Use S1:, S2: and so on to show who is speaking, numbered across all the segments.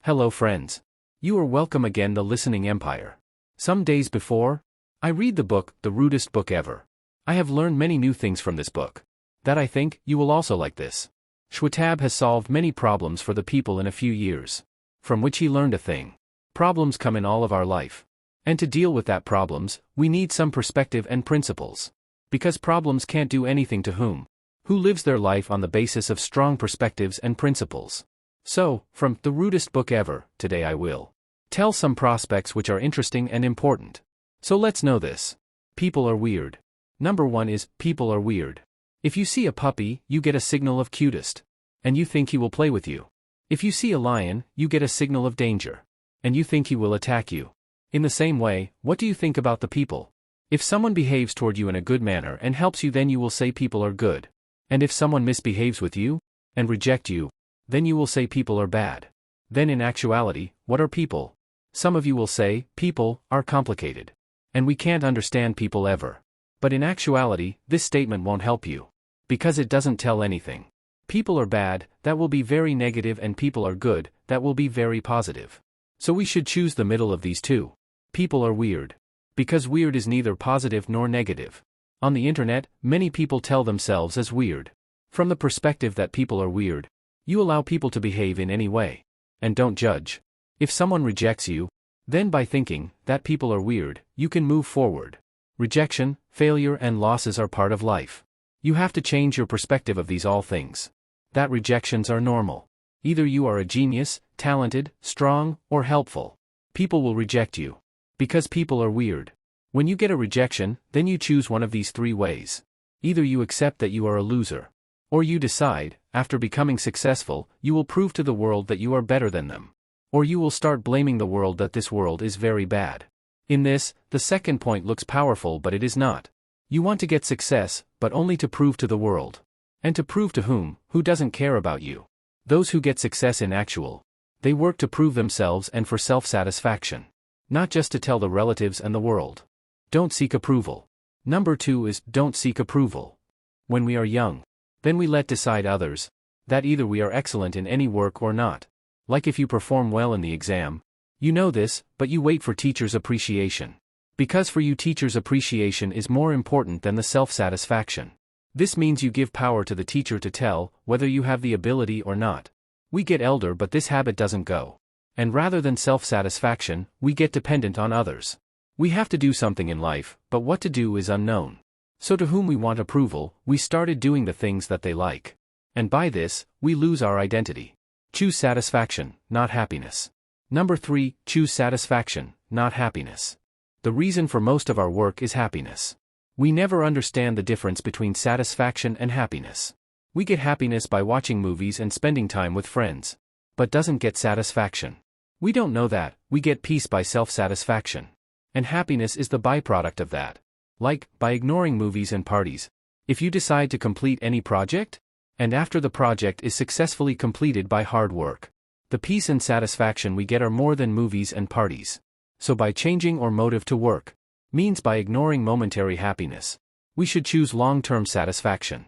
S1: Hello friends. You are welcome again the Listening Empire. Some days before, I read the book, the Rudest Book ever. I have learned many new things from this book. That I think, you will also like this. Shwetabh has solved many problems for the people in a few years. From which he learned a thing. Problems come in all of our life. And to deal with that problems, we need some perspective and principles. Because problems can't do anything to who lives their life on the basis of strong perspectives and principles. So, from the Rudest Book ever, today I will tell some prospects which are interesting and important. So let's know this. People are weird. Number 1 is, people are weird. If you see a puppy, you get a signal of cutest. And you think he will play with you. If you see a lion, you get a signal of danger. And you think he will attack you. In the same way, what do you think about the people? If someone behaves toward you in a good manner and helps you, then you will say people are good. And if someone misbehaves with you, and reject you, then you will say people are bad. Then in actuality, what are people? Some of you will say, people are complicated. And we can't understand people ever. But in actuality, this statement won't help you. Because it doesn't tell anything. People are bad, that will be very negative, and people are good, that will be very positive. So we should choose the middle of these two. People are weird. Because weird is neither positive nor negative. On the internet, many people tell themselves as weird. From the perspective that people are weird, you allow people to behave in any way. And don't judge. If someone rejects you, then by thinking that people are weird, you can move forward. Rejection, failure, and losses are part of life. You have to change your perspective of these all things. That rejections are normal. Either you are a genius, talented, strong, or helpful. People will reject you. Because people are weird. When you get a rejection, then you choose one of these 3 ways. Either you accept that you are a loser. Or you decide, after becoming successful, you will prove to the world that you are better than them. Or you will start blaming the world that this world is very bad. In this, the second point looks powerful, but it is not. You want to get success, but only to prove to the world. And to prove to whom? Who doesn't care about you. Those who get success in actual. They work to prove themselves and for self-satisfaction. Not just to tell the relatives and the world. Don't seek approval. Number 2 is, don't seek approval. When we are young, then we let decide others, that either we are excellent in any work or not. Like if you perform well in the exam, you know this, but you wait for teachers' appreciation. Because for you teachers' appreciation is more important than the self-satisfaction. This means you give power to the teacher to tell whether you have the ability or not. We get elder, but this habit doesn't go. And rather than self-satisfaction, we get dependent on others. We have to do something in life, but what to do is unknown. So to whom we want approval, we started doing the things that they like. And by this, we lose our identity. Choose satisfaction, not happiness. Number 3, choose satisfaction, not happiness. The reason for most of our work is happiness. We never understand the difference between satisfaction and happiness. We get happiness by watching movies and spending time with friends. But doesn't get satisfaction. We don't know that, we get peace by self-satisfaction. And happiness is the byproduct of that. Like, by ignoring movies and parties. If you decide to complete any project, and after the project is successfully completed by hard work, the peace and satisfaction we get are more than movies and parties. So by changing our motive to work, means by ignoring momentary happiness, we should choose long-term satisfaction.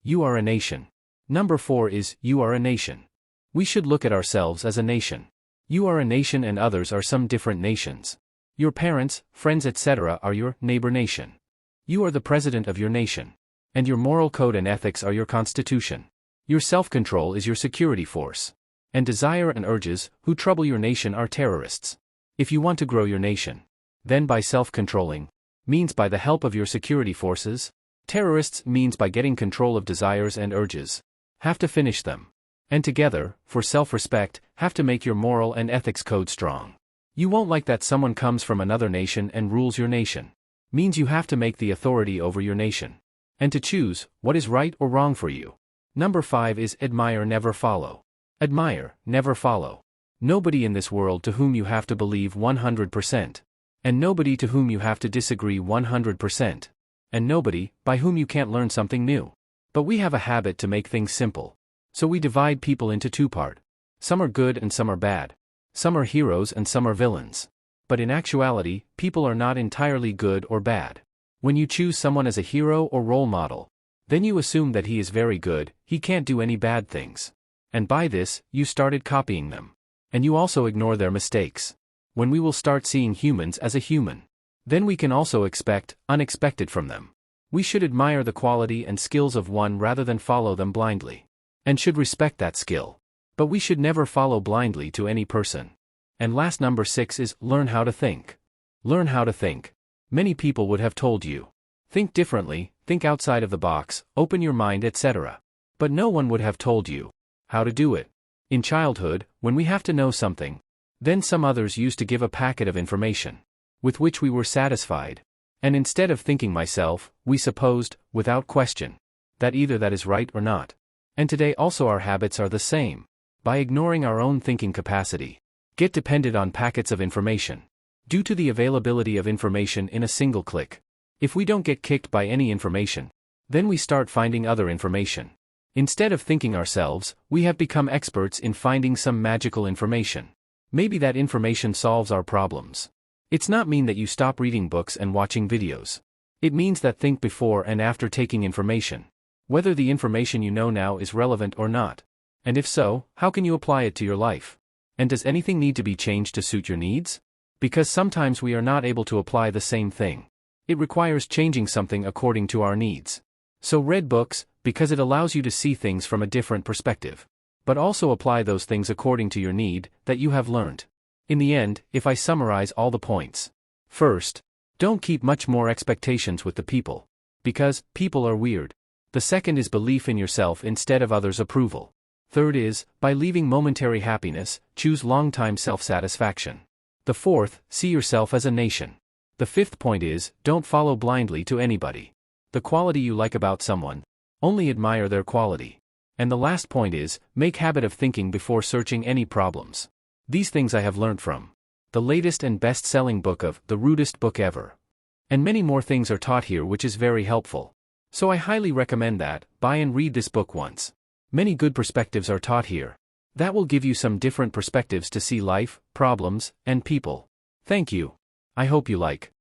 S1: You are a nation. Number 4 is, you are a nation. We should look at ourselves as a nation. You are a nation and others are some different nations. Your parents, friends, etc. are your neighbor nation. You are the president of your nation. And your moral code and ethics are your constitution. Your self-control is your security force. And desire and urges, who trouble your nation, are terrorists. If you want to grow your nation, then by self-controlling, means by the help of your security forces. Terrorists means by getting control of desires and urges. Have to finish them. And together, for self-respect, have to make your moral and ethics code strong. You won't like that someone comes from another nation and rules your nation. Means you have to make the authority over your nation. And to choose what is right or wrong for you. Number 5 is, admire, never follow. Admire, never follow. Nobody in this world to whom you have to believe 100%. And nobody to whom you have to disagree 100%. And nobody by whom you can't learn something new. But we have a habit to make things simple. So we divide people into 2 parts. Some are good and some are bad. Some are heroes and some are villains. But in actuality, people are not entirely good or bad. When you choose someone as a hero or role model, then you assume that he is very good, he can't do any bad things. And by this, you started copying them. And you also ignore their mistakes. When we will start seeing humans as a human, then we can also expect unexpected from them. We should admire the quality and skills of one rather than follow them blindly. And should respect that skill. But we should never follow blindly to any person. And last, number 6 is learn how to think. Learn how to think. Many people would have told you, think differently, think outside of the box, open your mind, etc. But no one would have told you how to do it. In childhood, when we have to know something, then some others used to give a packet of information with which we were satisfied. And instead of thinking myself, we supposed, without question, that either that is right or not. And today also our habits are the same. By ignoring our own thinking capacity, get dependent on packets of information. Due to the availability of information in a single click. If we don't get kicked by any information, then we start finding other information. Instead of thinking ourselves, we have become experts in finding some magical information. Maybe that information solves our problems. It's not mean that you stop reading books and watching videos. It means that think before and after taking information. Whether the information you know now is relevant or not. And if so, how can you apply it to your life? And does anything need to be changed to suit your needs? Because sometimes we are not able to apply the same thing. It requires changing something according to our needs. So read books, because it allows you to see things from a different perspective. But also apply those things according to your need, that you have learned. In the end, if I summarize all the points. First, don't keep much more expectations with the people. Because people are weird. The second is belief in yourself instead of others' approval. Third is, by leaving momentary happiness, choose long-time self-satisfaction. The fourth, see yourself as a nation. The fifth point is, don't follow blindly to anybody. The quality you like about someone, only admire their quality. And the last point is, make habit of thinking before searching any problems. These things I have learned from the latest and best-selling book of The Rudest Book Ever. And many more things are taught here which is very helpful. So I highly recommend that, buy and read this book once. Many good perspectives are taught here. That will give you some different perspectives to see life, problems, and people. Thank you. I hope you like.